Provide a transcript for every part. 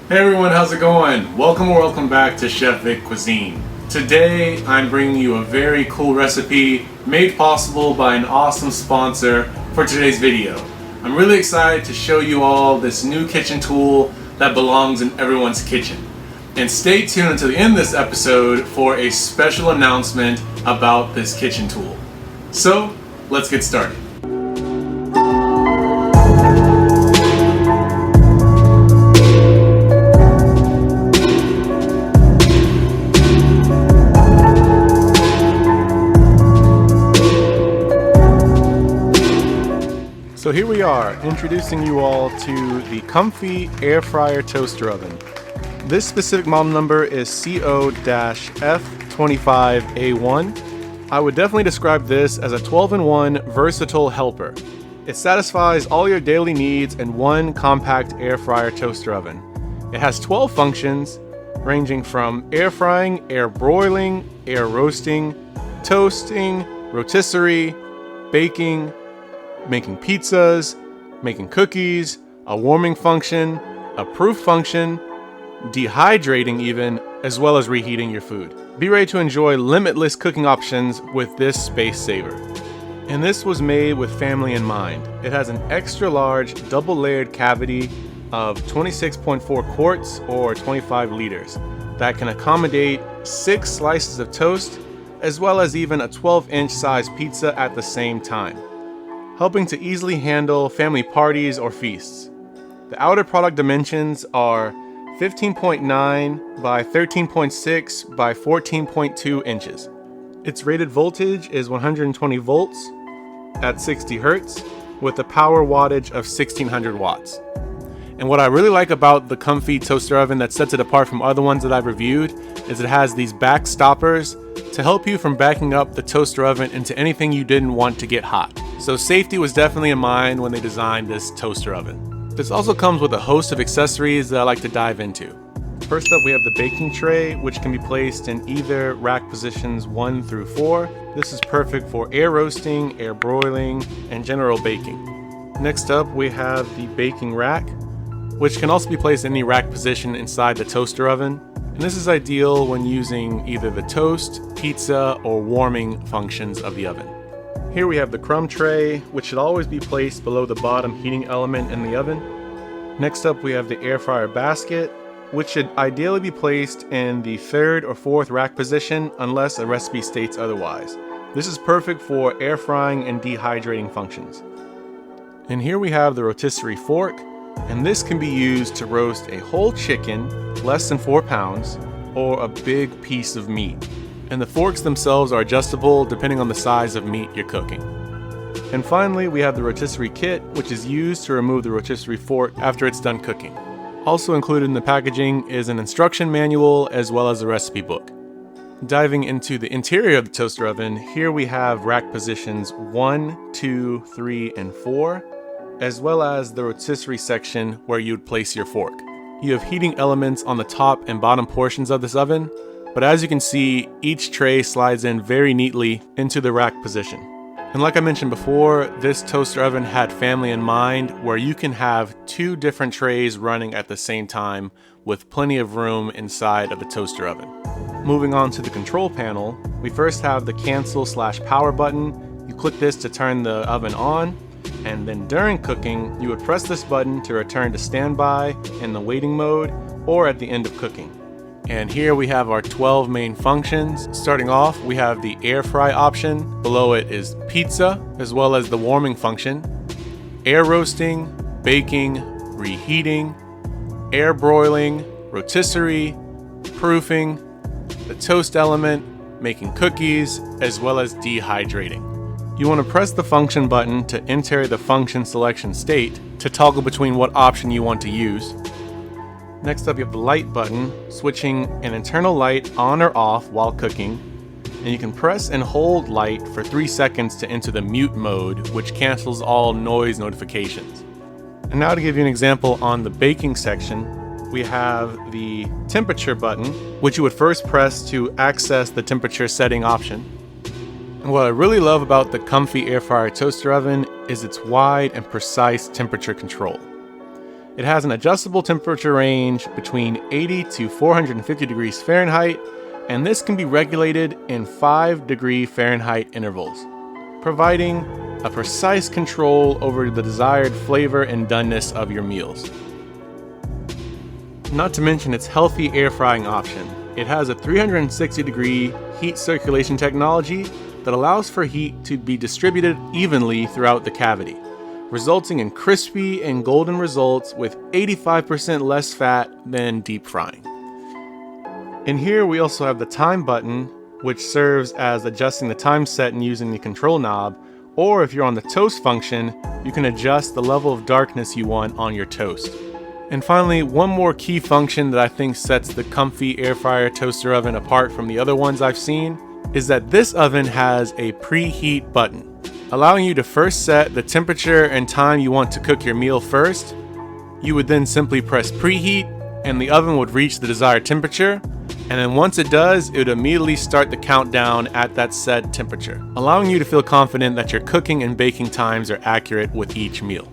Hey everyone, how's it going? Welcome or welcome back to Chef Vic Cuisine. Today I'm bringing you a very cool recipe made possible by an awesome sponsor for today's video. I'm really excited to show you all this new kitchen tool that belongs in everyone's kitchen. And stay tuned until the end of this episode for a special announcement about this kitchen tool. So, let's get started. So here we are, introducing you all to the Comfee Air Fryer Toaster Oven. This specific model number is CO-F25A1. I would definitely describe this as a 12-in-1 versatile helper. It satisfies all your daily needs in one compact air fryer toaster oven. It has 12 functions, ranging from air frying, air broiling, air roasting, toasting, rotisserie, baking, making pizzas, making cookies, a warming function, a proof function, dehydrating even, as well as reheating your food. Be ready to enjoy limitless cooking options with this space saver. And this was made with family in mind. It has an extra large double layered cavity of 26.4 quarts or 25 liters that can accommodate 6 slices of toast as well as even a 12-inch size pizza at the same time, helping to easily handle family parties or feasts. The outer product dimensions are 15.9 by 13.6 by 14.2 inches. Its rated voltage is 120 volts at 60 hertz with a power wattage of 1600 watts. And what I really like about the Comfee toaster oven that sets it apart from other ones that I've reviewed is it has these back stoppers to help you from backing up the toaster oven into anything you didn't want to get hot. So safety was definitely in mind when they designed this toaster oven. This also comes with a host of accessories that I like to dive into. First up, we have the baking tray, which can be placed in either rack positions 1 through 4. This is perfect for air roasting, air broiling, and general baking. Next up, we have the baking rack, which can also be placed in any rack position inside the toaster oven. And this is ideal when using either the toast, pizza, or warming functions of the oven. Here we have the crumb tray, which should always be placed below the bottom heating element in the oven. Next up, we have the air fryer basket, which should ideally be placed in the 3rd or 4th rack position unless a recipe states otherwise. This is perfect for air frying and dehydrating functions. And here we have the rotisserie fork, and this can be used to roast a whole chicken, less than 4 pounds, or a big piece of meat. And the forks themselves are adjustable depending on the size of meat you're cooking. And finally, we have the rotisserie kit, which is used to remove the rotisserie fork after it's done cooking. Also included in the packaging is an instruction manual as well as a recipe book. Diving into the interior of the toaster oven, here we have rack positions 1, 2, 3, and 4, as well as the rotisserie section where you'd place your fork. You have heating elements on the top and bottom portions of this oven, but as you can see, each tray slides in very neatly into the rack position. And like I mentioned before, this toaster oven had family in mind where you can have 2 different trays running at the same time with plenty of room inside of the toaster oven. Moving on to the control panel, we first have the cancel/power button. You click this to turn the oven on, and then during cooking, you would press this button to return to standby in the waiting mode or at the end of cooking. And here we have our 12 main functions. Starting off, we have the air fry option. Below it is pizza, as well as the warming function, air roasting, baking, reheating, air broiling, rotisserie, proofing, the toast element, making cookies, as well as dehydrating. You want to press the function button to enter the function selection state to toggle between what option you want to use. Next up, you have the light button, switching an internal light on or off while cooking. And you can press and hold light for 3 seconds to enter the mute mode, which cancels all noise notifications. And now to give you an example on the baking section, we have the temperature button, which you would first press to access the temperature setting option. And what I really love about the Comfee air fryer toaster oven is its wide and precise temperature control. It has an adjustable temperature range between 80 to 450 degrees Fahrenheit, and this can be regulated in 5-degree Fahrenheit intervals, providing a precise control over the desired flavor and doneness of your meals. Not to mention its healthy air frying option. It has a 360-degree heat circulation technology that allows for heat to be distributed evenly throughout the cavity, resulting in crispy and golden results with 85% less fat than deep frying. In here we also have the time button, which serves as adjusting the time set and using the control knob, or if you're on the toast function, you can adjust the level of darkness you want on your toast. And finally, one more key function that I think sets the Comfee air fryer toaster oven apart from the other ones I've seen is that this oven has a preheat button, allowing you to first set the temperature and time you want to cook your meal first. You would then simply press preheat and the oven would reach the desired temperature, and then once it does, it would immediately start the countdown at that set temperature, allowing you to feel confident that your cooking and baking times are accurate with each meal.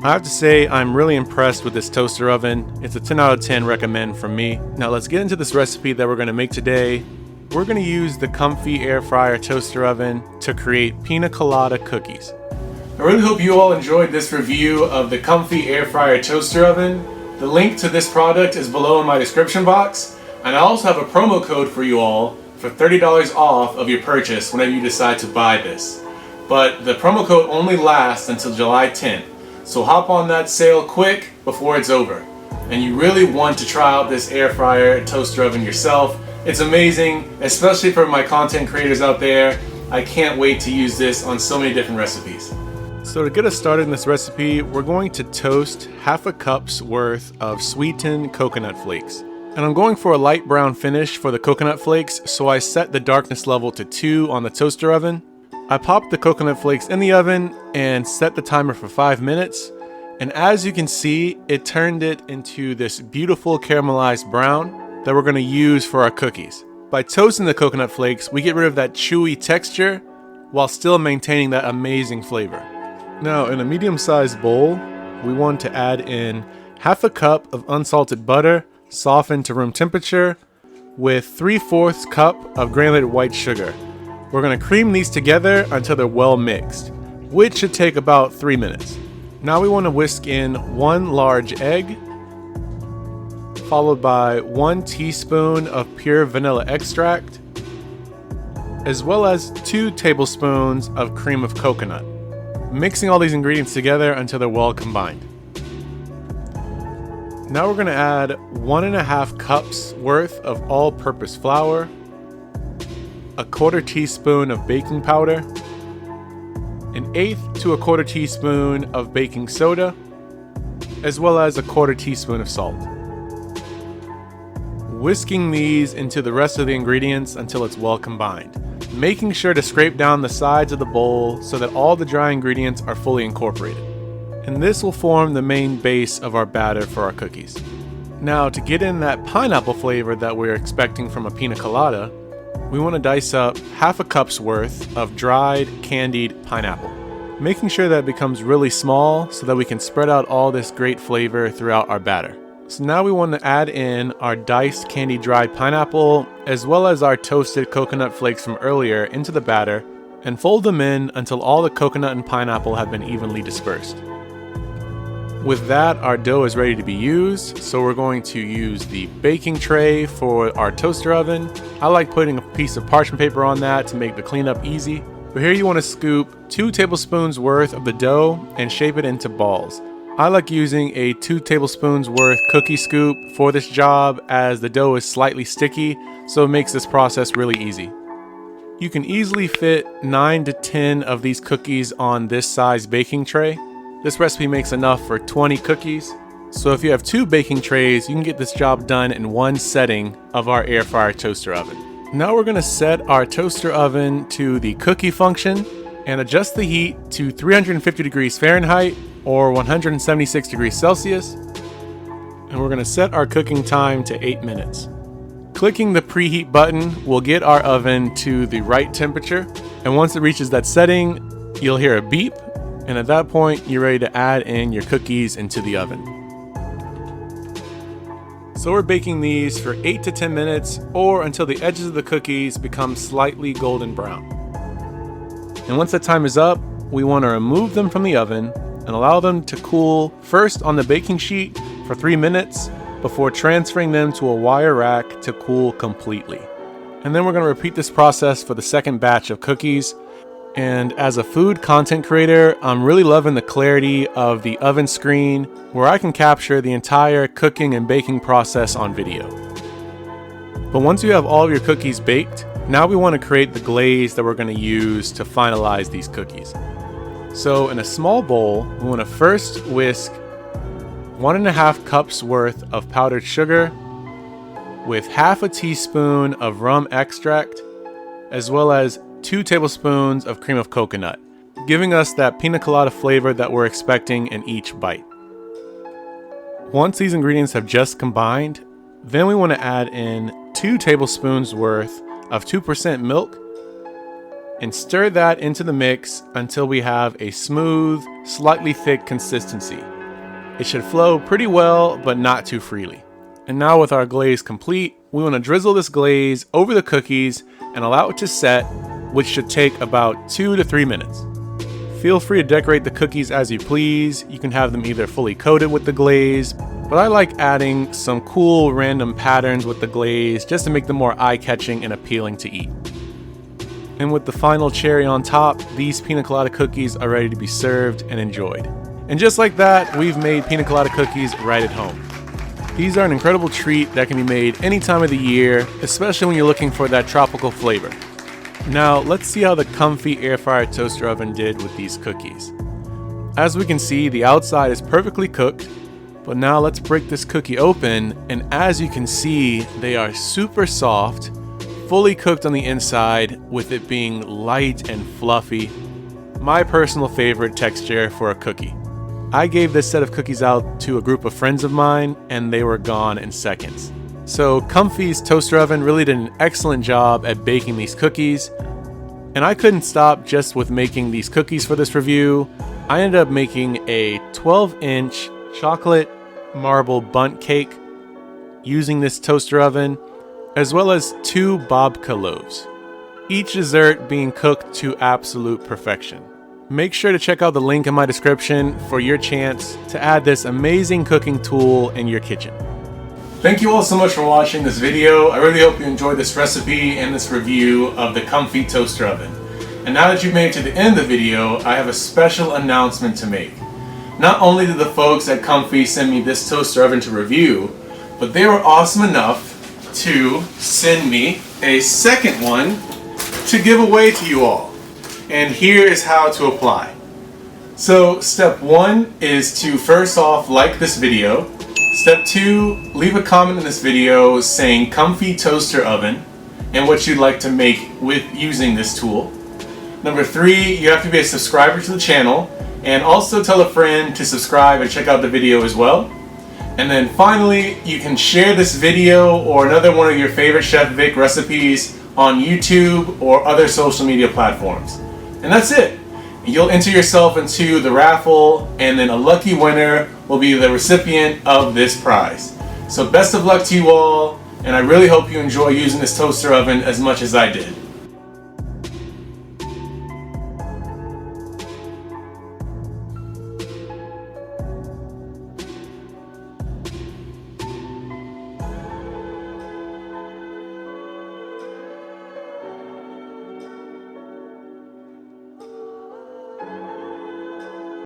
I have to say, I'm really impressed with this toaster oven. It's a 10 out of 10 recommend from me. Now let's get into this recipe that we're going to make today. We're going to use the Comfee air fryer toaster oven to create pina colada cookies. I really hope you all enjoyed this review of the Comfee air fryer toaster oven. The link to this product is below in my description box, and I also have a promo code for you all for $30 off of your purchase whenever you decide to buy this. But the promo code only lasts until July 10th. So hop on that sale quick before it's over. And you really want to try out this air fryer toaster oven yourself. It's amazing, especially for my content creators out there. I can't wait to use this on so many different recipes. So to get us started in this recipe, we're going to toast half a cup's worth of sweetened coconut flakes. And I'm going for a light brown finish for the coconut flakes, so I set the darkness level to 2 on the toaster oven. I popped the coconut flakes in the oven and set the timer for 5 minutes. And as you can see, it turned it into this beautiful caramelized brown that we're going to use for our cookies. By toasting the coconut flakes, we get rid of that chewy texture while still maintaining that amazing flavor. Now, in a medium-sized bowl, we want to add in half a cup of unsalted butter, softened to room temperature, with 3/4 cup of granulated white sugar. We're going to cream these together until they're well mixed, which should take about 3 minutes. Now we want to whisk in 1 large egg, followed by 1 teaspoon of pure vanilla extract, as well as 2 tablespoons of cream of coconut. Mixing all these ingredients together until they're well combined. Now we're going to add 1.5 cups worth of all-purpose flour, a 1/4 teaspoon of baking powder, 1/8 to 1/4 teaspoon of baking soda, as well as a 1/4 teaspoon of salt. Whisking these into the rest of the ingredients until it's well combined, making sure to scrape down the sides of the bowl so that all the dry ingredients are fully incorporated. And this will form the main base of our batter for our cookies. Now, to get in that pineapple flavor that we're expecting from a pina colada, we want to dice up half a cup's worth of dried candied pineapple, making sure that it becomes really small so that we can spread out all this great flavor throughout our batter. So now we want to add in our diced candied dried pineapple as well as our toasted coconut flakes from earlier into the batter and fold them in until all the coconut and pineapple have been evenly dispersed. With that, our dough is ready to be used, so we're going to use the baking tray for our toaster oven. I like putting a piece of parchment paper on that to make the cleanup easy. But here you want to scoop 2 tablespoons worth of the dough and shape it into balls. I like using a 2 tablespoons worth cookie scoop for this job as the dough is slightly sticky, so it makes this process really easy. You can easily fit 9 to 10 of these cookies on this size baking tray. This recipe makes enough for 20 cookies, so if you have 2 baking trays, you can get this job done in 1 setting of our air fryer toaster oven. Now we're going to set our toaster oven to the cookie function and adjust the heat to 350 degrees Fahrenheit or 176 degrees Celsius, and we're going to set our cooking time to 8 minutes. Clicking the preheat button will get our oven to the right temperature, and once it reaches that setting, you'll hear a beep. And at that point, you're ready to add in your cookies into the oven. So we're baking these for 8 to 10 minutes or until the edges of the cookies become slightly golden brown. And once that time is up, we want to remove them from the oven and allow them to cool first on the baking sheet for 3 minutes before transferring them to a wire rack to cool completely. And then we're going to repeat this process for the second batch of cookies. And as a food content creator, I'm really loving the clarity of the oven screen where I can capture the entire cooking and baking process on video. But once you have all of your cookies baked, now we want to create the glaze that we're going to use to finalize these cookies. So in a small bowl, we want to first whisk 1.5 cups worth of powdered sugar with half a teaspoon of rum extract, as well as 2 tablespoons of cream of coconut, giving us that pina colada flavor that we're expecting in each bite. Once these ingredients have just combined, then we want to add in 2 tablespoons worth of 2% milk and stir that into the mix until we have a smooth, slightly thick consistency. It should flow pretty well, but not too freely. And now with our glaze complete, we want to drizzle this glaze over the cookies and allow it to set, which should take about 2 to 3 minutes. Feel free to decorate the cookies as you please. You can have them either fully coated with the glaze, but I like adding some cool random patterns with the glaze just to make them more eye-catching and appealing to eat. And with the final cherry on top, these pina colada cookies are ready to be served and enjoyed. And just like that, we've made pina colada cookies right at home. These are an incredible treat that can be made any time of the year, especially when you're looking for that tropical flavor. Now, let's see how the Comfee air fryer toaster oven did with these cookies. As we can see, the outside is perfectly cooked, but now let's break this cookie open, and as you can see, they are super soft, fully cooked on the inside, with it being light and fluffy. My personal favorite texture for a cookie. I gave this set of cookies out to a group of friends of mine, and they were gone in seconds. So Comfee's toaster oven really did an excellent job at baking these cookies, and I couldn't stop just with making these cookies for this review. I ended up making a 12-inch chocolate marble bundt cake using this toaster oven, as well as 2 babka loaves, each dessert being cooked to absolute perfection. Make sure to check out the link in my description for your chance to add this amazing cooking tool in your kitchen. Thank you all so much for watching this video. I really hope you enjoyed this recipe and this review of the Comfee toaster oven. And now that you've made it to the end of the video, I have a special announcement to make. Not only did the folks at Comfee send me this toaster oven to review, but they were awesome enough to send me a second one to give away to you all. And here is how to apply. So step 1 is to first off like this video. Step 2, leave a comment in this video saying Comfee toaster oven and what you'd like to make with using this tool. Number 3, you have to be a subscriber to the channel, and also tell a friend to subscribe and check out the video as well. And then finally, you can share this video or another one of your favorite Chef Vic recipes on YouTube or other social media platforms. And that's it. You'll enter yourself into the raffle, and then a lucky winner will be the recipient of this prize. So best of luck to you all, and I really hope you enjoy using this toaster oven as much as I did.